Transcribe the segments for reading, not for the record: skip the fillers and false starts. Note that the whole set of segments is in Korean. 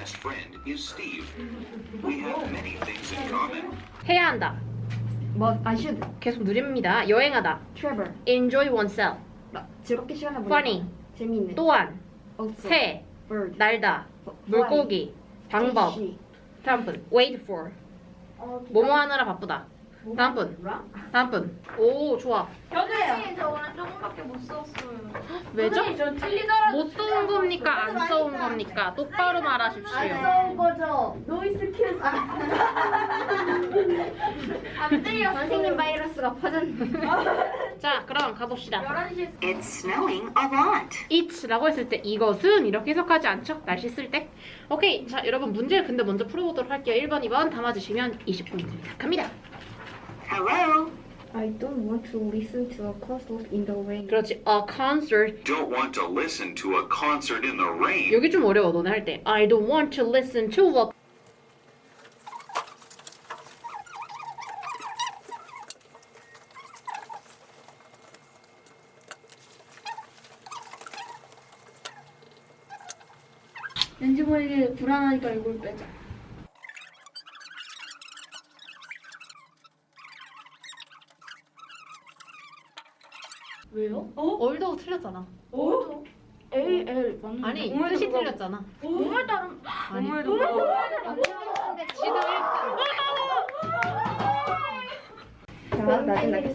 best friend is Steve. We have many things in common. 해야 한다. I should. 계속 누립니다. 여행하다. Travel. Enjoy oneself. 즐겁게 시간을 보내다. Funny. 재미있는. 또한. Also. 새. Bird. 날다. Fly. 물고기. 방법. She. 다음 분. Wait for. 뭐뭐 하느라 바쁘다. 다음 분. 다음 분. 오, 좋아. 선생님 저 오늘 조금밖에 못 썼어요. 왜죠? 선생님 저 틀리더라도 못 써온 겁니까? 안 써온 겁니까? 똑바로 말하십시오. 써온 거죠. 노이즈 캔슬. 안 틀렸어. 선생님 바이러스가 퍼졌네. 자, 그럼 가봅시다. 11시에 It's snowing a lot. It'라고 했을 때 이것은 이렇게 해석하지 않죠? 날씨 쓸 때. 오케이. 자, 여러분 문제를 근데 먼저 풀어보도록 할게요. 1번, 2번 담아주시면 20포인트입니다. 갑니다. Hello? I don't want to listen to a concert in the rain. 그렇지. A concert. Don't want to listen to a concert in the rain. 여기 좀 어려워, 너네 할 때. I don't want to listen to a 왠지 모르게 불안하니까 이걸 빼자. 왜요? 올드하고 틀렸잖아. 어? AL 맞는 아니, 뜻이 틀렸잖아. 몸을 따름 아니, 몸을 지금 따름 1등.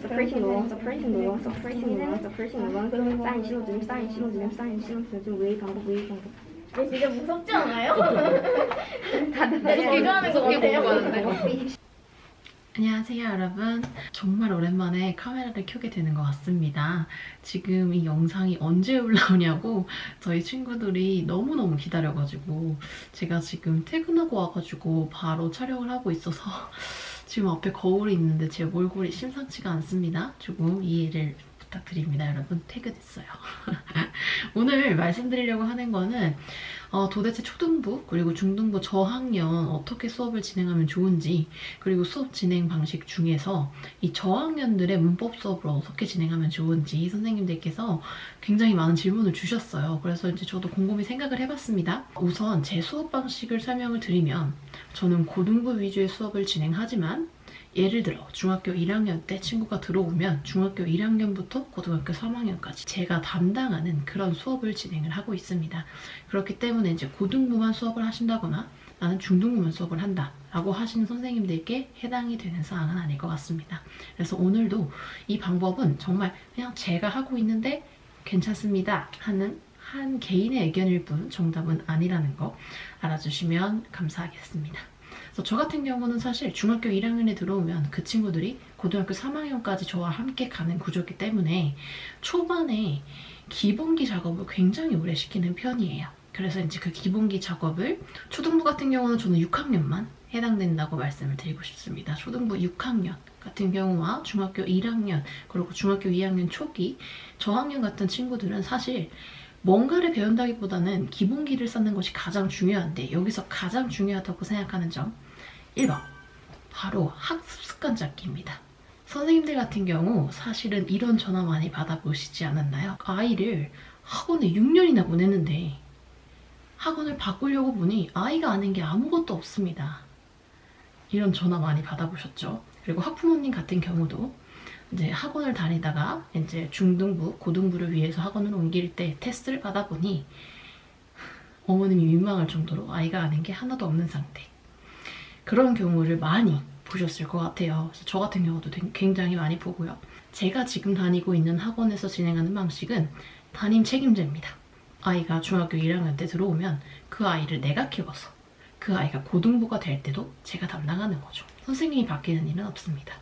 suppressing the wrong, suppressing the wrong, suppressing the wrong, suppressing the wrong. 쌓인 신호등, 쌓인 신호등, 쌓인 신호등. 왜 방법, 왜 방법. 근데 진짜 무섭지 않아요? 다들 무섭게 하는 거 무섭게 같아요. 공부하는데. 안녕하세요 여러분. 정말 오랜만에 카메라를 켜게 되는 것 같습니다. 지금 이 영상이 언제 올라오냐고 저희 친구들이 너무너무 기다려가지고 제가 지금 퇴근하고 와가지고 바로 촬영을 하고 있어서 지금 앞에 거울이 있는데 제 몰골이 심상치가 않습니다. 조금 이해를 부탁드립니다. 여러분 퇴근했어요. 오늘 말씀드리려고 하는 거는 도대체 초등부 그리고 중등부 저학년 어떻게 수업을 진행하면 좋은지, 그리고 수업 진행 방식 중에서 이 저학년들의 문법 수업을 어떻게 진행하면 좋은지 선생님들께서 굉장히 많은 질문을 주셨어요. 그래서 이제 저도 곰곰이 생각을 해봤습니다. 우선 제 수업 방식을 설명을 드리면 저는 고등부 위주의 수업을 진행하지만 예를 들어 중학교 1학년 때 친구가 들어오면 중학교 1학년부터 고등학교 3학년까지 제가 담당하는 그런 수업을 진행을 하고 있습니다. 그렇기 때문에 이제 고등부만 수업을 하신다거나 나는 중등부만 수업을 한다 라고 하시는 선생님들께 해당이 되는 사항은 아닐 것 같습니다. 그래서 오늘도 이 방법은 정말 그냥 제가 하고 있는데 괜찮습니다 하는 한 개인의 의견일 뿐 정답은 아니라는 거 알아주시면 감사하겠습니다. 그래서 저 같은 경우는 사실 중학교 1학년에 들어오면 그 친구들이 고등학교 3학년까지 저와 함께 가는 구조이기 때문에 초반에 기본기 작업을 굉장히 오래 시키는 편이에요. 그래서 이제 그 기본기 작업을 초등부 같은 경우는 저는 6학년만 해당된다고 말씀을 드리고 싶습니다. 초등부 6학년 같은 경우와 중학교 1학년 그리고 중학교 2학년 초기 저학년 같은 친구들은 사실 뭔가를 배운다기보다는 기본기를 쌓는 것이 가장 중요한데 여기서 가장 중요하다고 생각하는 점 1번 바로 학습 습관 잡기입니다. 선생님들 같은 경우 사실은 이런 전화 많이 받아보시지 않았나요? 아이를 학원에 6년이나 보냈는데 학원을 바꾸려고 보니 아이가 아는 게 아무것도 없습니다. 이런 전화 많이 받아보셨죠? 그리고 학부모님 같은 경우도 이제 학원을 다니다가 이제 중등부, 고등부를 위해서 학원을 옮길 때 테스트를 받아보니 어머님이 민망할 정도로 아이가 아는 게 하나도 없는 상태. 그런 경우를 많이 보셨을 것 같아요. 그래서 저 같은 경우도 굉장히 많이 보고요. 제가 지금 다니고 있는 학원에서 진행하는 방식은 담임 책임제입니다. 아이가 중학교 1학년 때 들어오면 그 아이를 내가 키워서 그 아이가 고등부가 될 때도 제가 담당하는 거죠. 선생님이 바뀌는 일은 없습니다.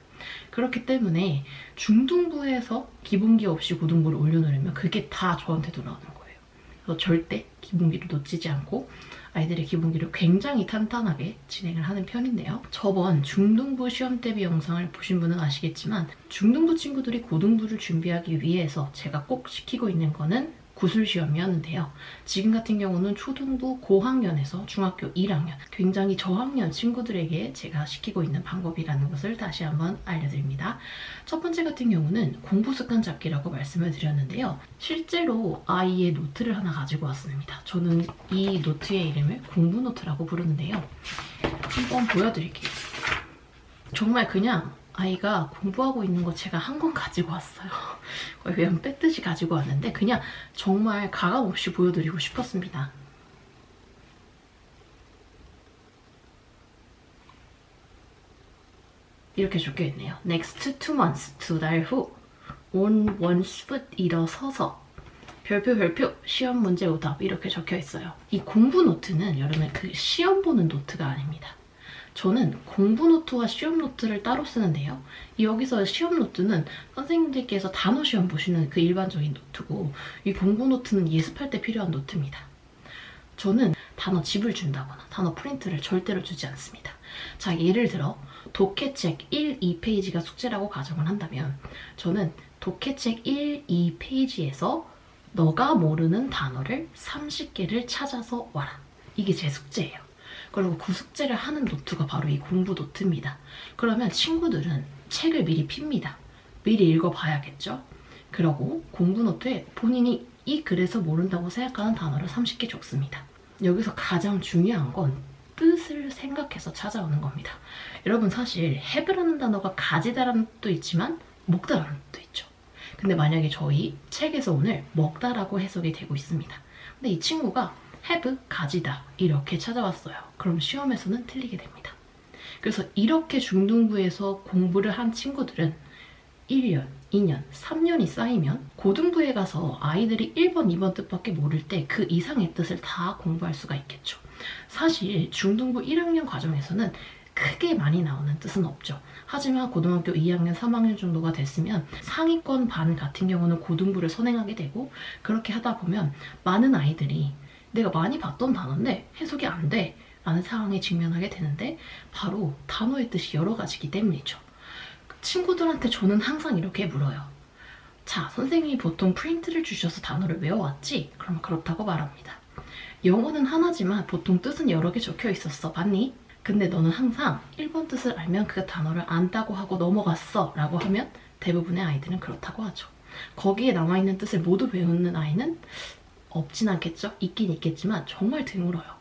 그렇기 때문에 중등부에서 기본기 없이 고등부를 올려놓으면 그게 다 저한테 돌아오는 거예요. 그래서 절대 기본기를 놓치지 않고 아이들의 기본기를 굉장히 탄탄하게 진행을 하는 편인데요. 저번 중등부 시험 대비 영상을 보신 분은 아시겠지만 중등부 친구들이 고등부를 준비하기 위해서 제가 꼭 시키고 있는 거는 구술시험이었는데요. 지금 같은 경우는 초등부 고학년에서 중학교 1학년, 굉장히 저학년 친구들에게 제가 시키고 있는 방법이라는 것을 다시 한번 알려드립니다. 첫 번째 같은 경우는 공부 습관 잡기라고 말씀을 드렸는데요. 실제로 아이의 노트를 하나 가지고 왔습니다. 저는 이 노트의 이름을 공부 노트라고 부르는데요. 한번 보여드릴게요. 정말 그냥 아이가 공부하고 있는 거 제가 한 권 가지고 왔어요. 거의 그냥 뺐듯이 가지고 왔는데 그냥 정말 가감없이 보여드리고 싶었습니다. 이렇게 적혀있네요. Next 2 months, 2달 후 On one's foot, 일어서서 별표 시험 문제 오답 이렇게 적혀있어요. 이 공부 노트는 여러분 그 시험 보는 노트가 아닙니다. 저는 공부 노트와 시험 노트를 따로 쓰는데요. 여기서 시험 노트는 선생님들께서 단어 시험 보시는 그 일반적인 노트고 이 공부 노트는 예습할 때 필요한 노트입니다. 저는 단어 집을 준다거나 단어 프린트를 절대로 주지 않습니다. 자, 예를 들어 독해책 1, 2페이지가 숙제라고 가정을 한다면 저는 독해책 1, 2페이지에서 너가 모르는 단어를 30개를 찾아서 와라. 이게 제 숙제예요. 그리고 그 숙제를 하는 노트가 바로 이 공부 노트입니다. 그러면 친구들은 책을 미리 핍니다. 미리 읽어봐야겠죠? 그리고 공부 노트에 본인이 이 글에서 모른다고 생각하는 단어를 30개 적습니다. 여기서 가장 중요한 건 뜻을 생각해서 찾아오는 겁니다. 여러분 사실 have라는 단어가 가지다라는 뜻도 있지만 먹다라는 뜻도 있죠. 근데 만약에 저희 책에서 오늘 먹다라고 해석이 되고 있습니다. 근데 이 친구가 have, 가지다 이렇게 찾아왔어요. 그럼 시험에서는 틀리게 됩니다. 그래서 이렇게 중등부에서 공부를 한 친구들은 1년, 2년, 3년이 쌓이면 고등부에 가서 아이들이 1번, 2번 뜻밖에 모를 때 그 이상의 뜻을 다 공부할 수가 있겠죠. 사실 중등부 1학년 과정에서는 크게 많이 나오는 뜻은 없죠. 하지만 고등학교 2학년, 3학년 정도가 됐으면 상위권 반 같은 경우는 고등부를 선행하게 되고 그렇게 하다 보면 많은 아이들이 내가 많이 봤던 단어인데 해석이 안 돼 라는 상황에 직면하게 되는데 바로 단어의 뜻이 여러 가지이기 때문이죠. 친구들한테 저는 항상 이렇게 물어요. 자, 선생님이 보통 프린트를 주셔서 단어를 외워왔지? 그러면 그렇다고 말합니다. 영어는 하나지만 보통 뜻은 여러 개 적혀 있었어. 맞니? 근데 너는 항상 1번 뜻을 알면 그 단어를 안다고 하고 넘어갔어 라고 하면 대부분의 아이들은 그렇다고 하죠. 거기에 남아있는 뜻을 모두 외우는 아이는 없진 않겠죠? 있긴 있겠지만 정말 드물어요.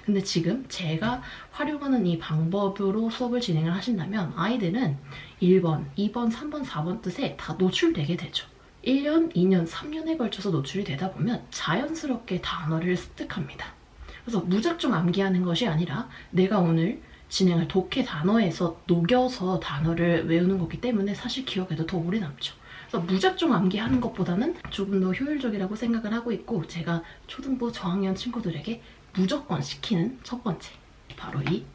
근데 지금 제가 활용하는 이 방법으로 수업을 진행을 하신다면 아이들은 1번, 2번, 3번, 4번 뜻에 다 노출되게 되죠. 1년, 2년, 3년에 걸쳐서 노출이 되다 보면 자연스럽게 단어를 습득합니다. 그래서 무작정 암기하는 것이 아니라 내가 오늘 진행할 독해 단어에서 녹여서 단어를 외우는 거기 때문에 사실 기억에도 더 오래 남죠. 그래서 무작정 암기하는 것보다는 조금 더 효율적이라고 생각을 하고 있고 제가 초등부 저학년 친구들에게 무조건 시키는 첫 번째 바로 이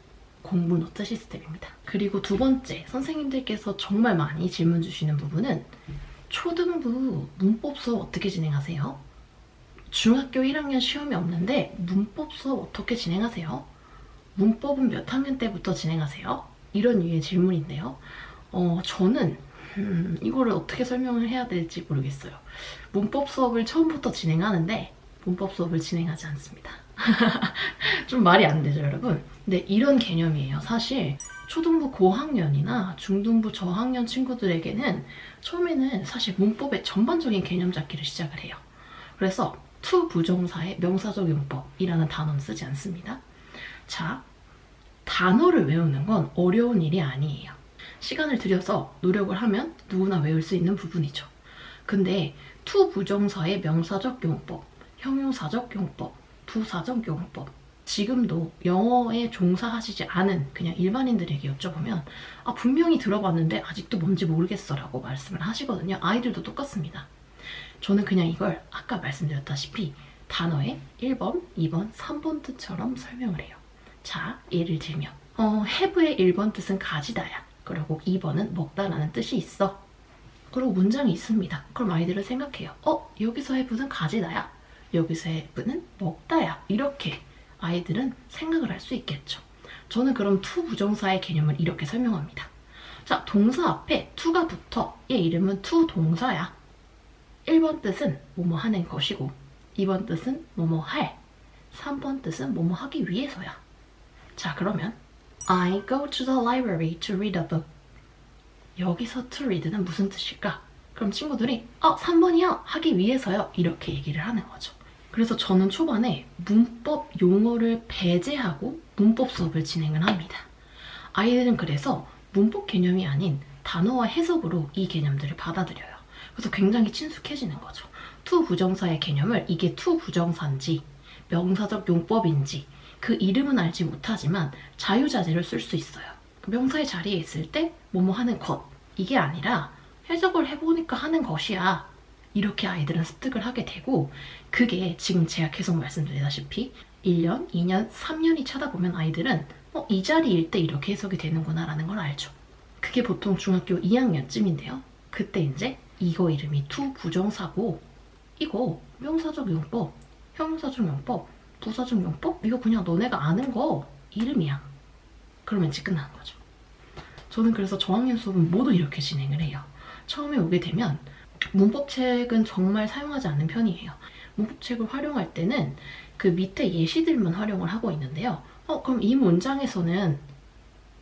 공부 노트 시스템입니다. 그리고 두 번째 선생님들께서 정말 많이 질문 주시는 부분은 초등부 문법 수업 어떻게 진행하세요? 중학교 1학년 시험이 없는데 문법 수업 어떻게 진행하세요? 문법은 몇 학년 때부터 진행하세요? 이런 류의 질문인데요. 저는 이거를 어떻게 설명을 해야 될지 모르겠어요. 문법 수업을 처음부터 진행하는데 문법 수업을 진행하지 않습니다. 좀 말이 안 되죠, 여러분? 근데 이런 개념이에요. 사실 초등부 고학년이나 중등부 저학년 친구들에게는 처음에는 사실 문법의 전반적인 개념 잡기를 시작을 해요. 그래서 to 부정사의 명사적 용법이라는 단어는 쓰지 않습니다. 자, 단어를 외우는 건 어려운 일이 아니에요. 시간을 들여서 노력을 하면 누구나 외울 수 있는 부분이죠. 근데 to 부정사의 명사적 용법, 형용사적 용법, 부사적 용법 지금도 영어에 종사하시지 않은 그냥 일반인들에게 여쭤보면 분명히 들어봤는데 아직도 뭔지 모르겠어 라고 말씀을 하시거든요. 아이들도 똑같습니다. 저는 그냥 이걸 아까 말씀드렸다시피 단어의 1번, 2번, 3번 뜻처럼 설명을 해요. 자, 예를 들면 have의 1번 뜻은 가지다야. 그리고 2번은 먹다라는 뜻이 있어. 그리고 문장이 있습니다. 그럼 아이들은 생각해요. 여기서 have는 가지다야. 여기서 have는 먹다야. 이렇게 아이들은 생각을 할 수 있겠죠. 저는 그럼 to 부정사의 개념을 이렇게 설명합니다. 자, 동사 앞에 to가 붙어. 얘 이름은 to 동사야. 1번 뜻은 뭐뭐 하는 것이고 2번 뜻은 뭐뭐 할. 3번 뜻은 뭐뭐 하기 위해서야. 자, 그러면 I go to the library to read a book. 여기서 to read는 무슨 뜻일까? 그럼 친구들이 3번이요. 하기 위해서요. 이렇게 얘기를 하는 거죠. 그래서 저는 초반에 문법 용어를 배제하고 문법 수업을 진행을 합니다. 아이들은 그래서 문법 개념이 아닌 단어와 해석으로 이 개념들을 받아들여요. 그래서 굉장히 친숙해지는 거죠. to 부정사의 개념을 이게 to 부정사인지 명사적 용법인지 그 이름은 알지 못하지만 자유자재를 쓸 수 있어요. 그 명사의 자리에 있을 때 뭐뭐 하는 것 이게 아니라 해석을 해보니까 하는 것이야. 이렇게 아이들은 습득을 하게 되고 그게 지금 제가 계속 말씀드리다시피 1년, 2년, 3년이 차다 보면 아이들은 이 자리일 때 이렇게 해석이 되는구나 라는 걸 알죠. 그게 보통 중학교 2학년쯤인데요. 그때 이제 이거 이름이 to 부정사고 이거 명사적 용법, 형용사적 용법, 부사적 용법 이거 그냥 너네가 아는 거 이름이야. 그러면 이제 끝나는 거죠. 저는 그래서 저학년 수업은 모두 이렇게 진행을 해요. 처음에 오게 되면 문법책은 정말 사용하지 않는 편이에요. 문법책을 활용할 때는 그 밑에 예시들만 활용을 하고 있는데요. 그럼 이 문장에서는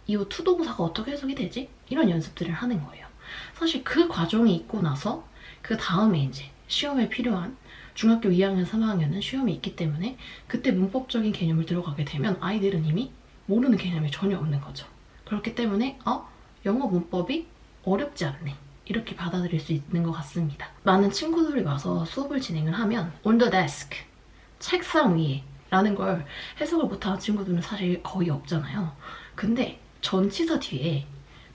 이 to 동사가 어떻게 해석이 되지? 이런 연습들을 하는 거예요. 사실 그 과정이 있고 나서 그 다음에 이제 시험에 필요한 중학교 2학년, 3학년은 시험이 있기 때문에 그때 문법적인 개념을 들어가게 되면 아이들은 이미 모르는 개념이 전혀 없는 거죠. 그렇기 때문에 영어 문법이 어렵지 않네. 이렇게 받아들일 수 있는 것 같습니다. 많은 친구들이 와서 수업을 진행을 하면 on the desk, 책상 위에 라는 걸 해석을 못하는 친구들은 사실 거의 없잖아요. 근데 전치사 뒤에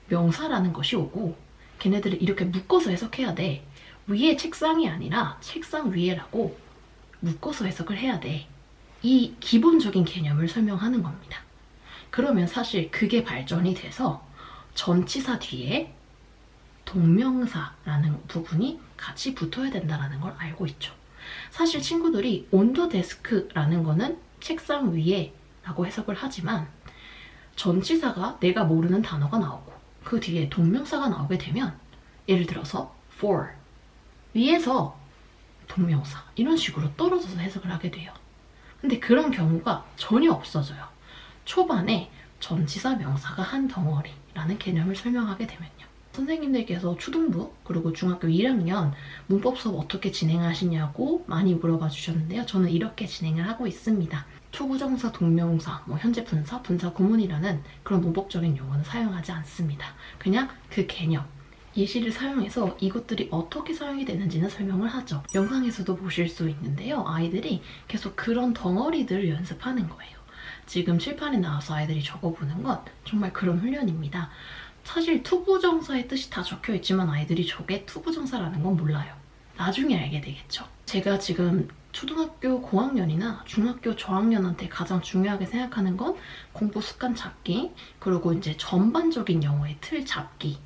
명사라는 것이 오고 걔네들을 이렇게 묶어서 해석해야 돼. 위에 책상이 아니라 책상 위에라고 묶어서 해석을 해야 돼. 이 기본적인 개념을 설명하는 겁니다. 그러면 사실 그게 발전이 돼서 전치사 뒤에 동명사라는 부분이 같이 붙어야 된다는 걸 알고 있죠. 사실 친구들이 on the desk라는 거는 책상 위에 라고 해석을 하지만 전치사가 내가 모르는 단어가 나오고 그 뒤에 동명사가 나오게 되면 예를 들어서 for 위에서 동명사 이런 식으로 떨어져서 해석을 하게 돼요. 근데 그런 경우가 전혀 없어져요. 초반에 전치사 명사가 한 덩어리라는 개념을 설명하게 되면요. 선생님들께서 초등부 그리고 중학교 1학년 문법 수업 어떻게 진행하시냐고 많이 물어봐 주셨는데요. 저는 이렇게 진행을 하고 있습니다. 초부정사, 동명사, 현재 분사, 분사 구문이라는 그런 문법적인 용어는 사용하지 않습니다. 그냥 그 개념, 예시를 사용해서 이것들이 어떻게 사용이 되는지는 설명을 하죠. 영상에서도 보실 수 있는데요. 아이들이 계속 그런 덩어리들을 연습하는 거예요. 지금 칠판에 나와서 아이들이 적어보는 건 정말 그런 훈련입니다. 사실 투부정사의 뜻이 다 적혀있지만 아이들이 저게 투부정사라는 건 몰라요. 나중에 알게 되겠죠. 제가 지금 초등학교 고학년이나 중학교 저학년한테 가장 중요하게 생각하는 건 공부 습관 잡기, 그리고 이제 전반적인 영어의 틀 잡기,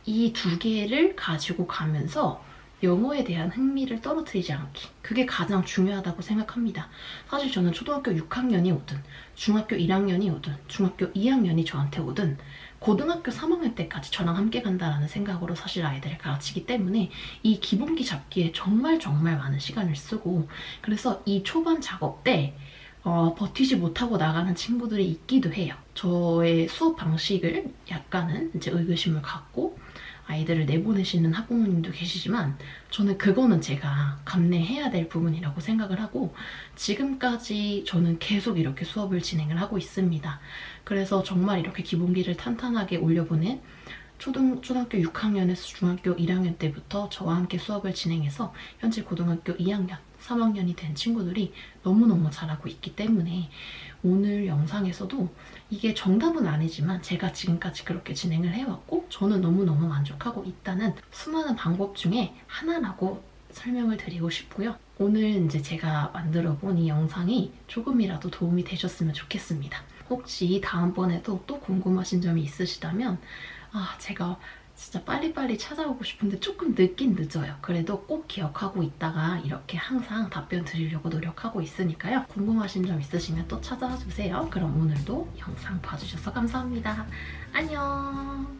이 두 개를 가지고 가면서 영어에 대한 흥미를 떨어뜨리지 않기, 그게 가장 중요하다고 생각합니다. 사실 저는 초등학교 6학년이 오든 중학교 1학년이 오든 중학교 2학년이 저한테 오든 고등학교 3학년 때까지 저랑 함께 간다라는 생각으로 사실 아이들을 가르치기 때문에 이 기본기 잡기에 정말 많은 시간을 쓰고, 그래서 이 초반 작업 때 버티지 못하고 나가는 친구들이 있기도 해요. 저의 수업 방식을 약간은 이제 의구심을 갖고 아이들을 내보내시는 학부모님도 계시지만 저는 그거는 제가 감내해야 될 부분이라고 생각을 하고 지금까지 저는 계속 이렇게 수업을 진행을 하고 있습니다. 그래서 정말 이렇게 기본기를 탄탄하게 올려보낸 초등학교 6학년에서 중학교 1학년 때부터 저와 함께 수업을 진행해서 현재 고등학교 2학년, 3학년이 된 친구들이 너무너무 잘하고 있기 때문에 오늘 영상에서도 이게 정답은 아니지만 제가 지금까지 그렇게 진행을 해왔고 저는 너무너무 만족하고 있다는 수많은 방법 중에 하나라고 설명을 드리고 싶고요. 오늘 이제 제가 만들어본 이 영상이 조금이라도 도움이 되셨으면 좋겠습니다. 혹시 다음번에도 또 궁금하신 점이 있으시다면 제가 진짜 빨리빨리 찾아오고 싶은데 조금 늦긴 늦어요. 그래도 꼭 기억하고 있다가 이렇게 항상 답변 드리려고 노력하고 있으니까요. 궁금하신 점 있으시면 또 찾아와 주세요. 그럼 오늘도 영상 봐주셔서 감사합니다. 안녕!